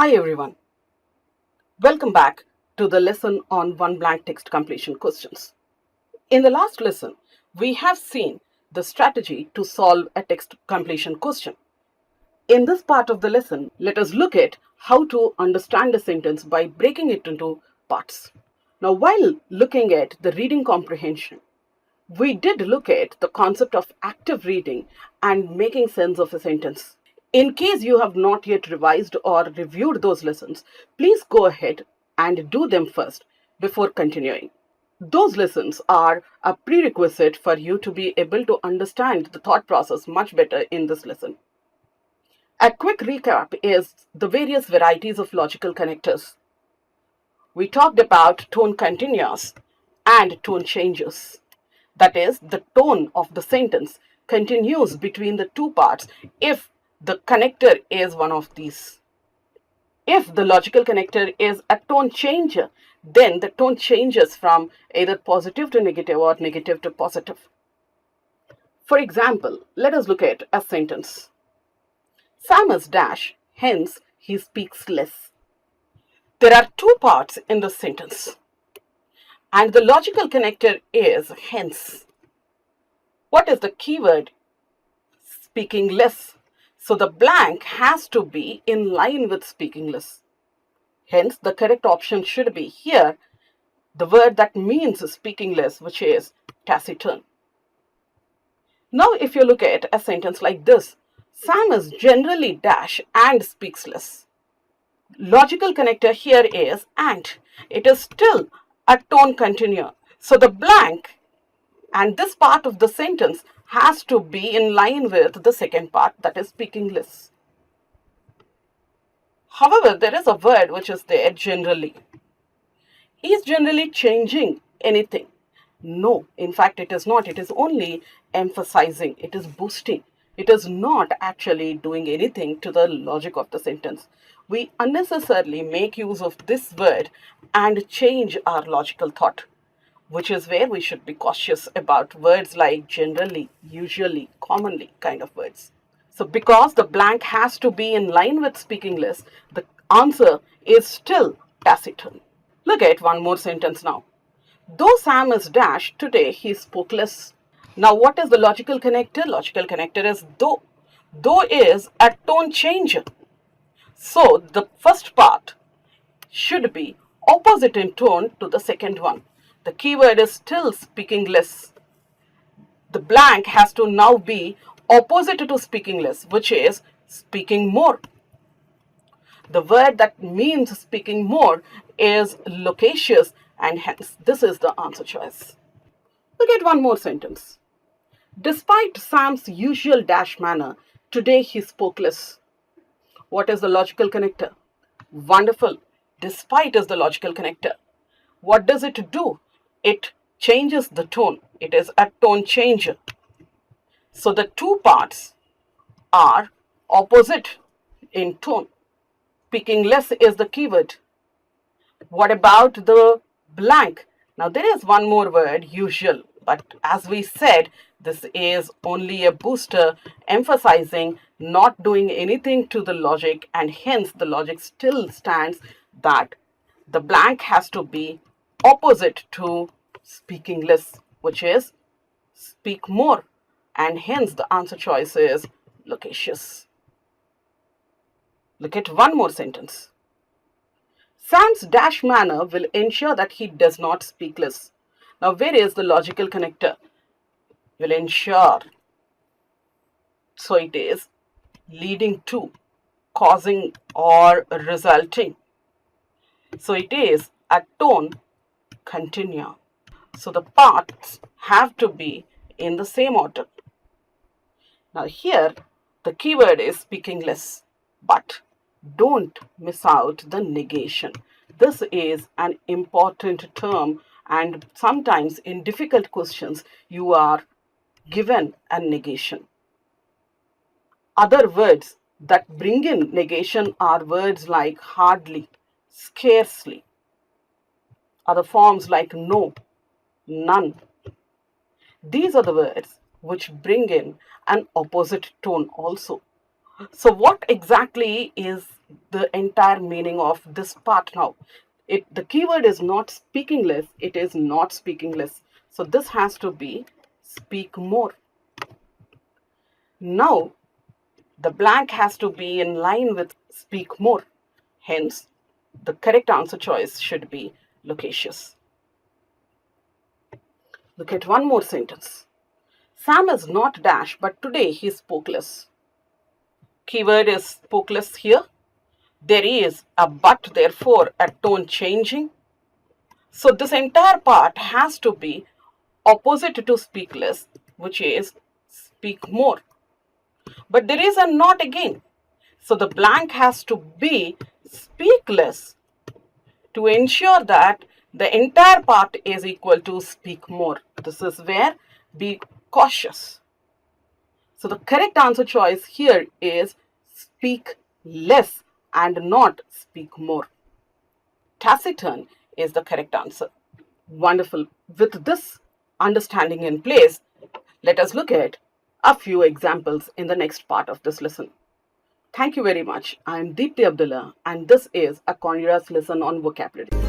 Hi everyone, welcome back to the lesson on one blank text completion questions. In the last lesson, we have seen the strategy to solve a text completion question. In this part of the lesson, let us look at how to understand a sentence by breaking it into parts. Now, while looking at the reading comprehension, we did look at the concept of active reading and making sense of a sentence. In case you have not yet revised or reviewed those lessons, please go ahead and do them first before continuing. Those lessons are a prerequisite for you to be able to understand the thought process much better in this lesson. A quick recap is the various varieties of logical connectors. We talked about tone continuous and tone changes. That is, the tone of the sentence continues between the two parts if the connector is one of these. If the logical connector is a tone changer, then the tone changes from either positive to negative or negative to positive. For example, let us look at a sentence. Sam is dash, hence he speaks less. There are two parts in the sentence, and the logical connector is hence. What is the keyword? Speaking less. So the blank has to be in line with speaking less. Hence, the correct option should be here, the word that means speaking less, which is taciturn. Now, if you look at a sentence like this, Sam is generally dash and speaks less. Logical connector here is and. It is still a tone continuum. So the blank and this part of the sentence has to be in line with the second part, that is speaking less. However, there is a word which is there generally. Is generally changing anything? No, in fact it is not. It is only emphasizing, it is boosting. It is not actually doing anything to the logic of the sentence. We unnecessarily make use of this word and change our logical thought, which is where we should be cautious about words like generally, usually, commonly kind of words. So because the blank has to be in line with speaking less, the answer is still taciturn. Look at one more sentence now. Though Sam is dash, today he spoke less. Now what is the logical connector? Logical connector is though. Though is a tone changer. So the first part should be opposite in tone to the second one. The keyword is still speaking less. The blank has to now be opposite to speaking less, which is speaking more. The word that means speaking more is loquacious, and hence this is the answer choice. Look at one more sentence. Despite Sam's usual dash manner, today he spoke less. What is the logical connector? Wonderful. Despite is the logical connector. What does it do? It changes the tone. It is a tone changer. So the two parts are opposite in tone. Speaking less is the keyword. What about the blank? Now there is one more word, usual, but as we said, this is only a booster emphasizing not doing anything to the logic, and hence the logic still stands that the blank has to be opposite to speaking less, which is speak more, and hence the answer choice is loquacious. Look at one more sentence. Sam's dash manner will ensure that he does not speak less. Now, where is the logical connector? Will ensure. So it is leading to, causing, or resulting. So it is a tone continuum. So the parts have to be in the same order. Now here, the keyword is speaking less, but don't miss out the negation. This is an important term, and sometimes in difficult questions, you are given a negation. Other words that bring in negation are words like hardly, scarcely. Other forms like no, none. These are the words which bring in an opposite tone also. So what exactly is the entire meaning of this part now. The keyword is not speaking less, it is not speaking less. So this has to be speak more. Now the blank has to be in line with speak more. Hence, the correct answer choice should be loquacious. Look at one more sentence. Sam is not dash, but today he spoke less. Keyword is spoke less here. There is a but, therefore a tone changing. So this entire part has to be opposite to speak less, which is speak more. But there is a not again. So the blank has to be speak less to ensure that the entire part is equal to speak more. This is where be cautious. So the correct answer choice here is speak less and not speak more. Taciturn is the correct answer. Wonderful. With this understanding in place, let us look at a few examples in the next part of this lesson. Thank you very much. I am Deepti Abdullah and this is a Conduira's lesson on vocabulary.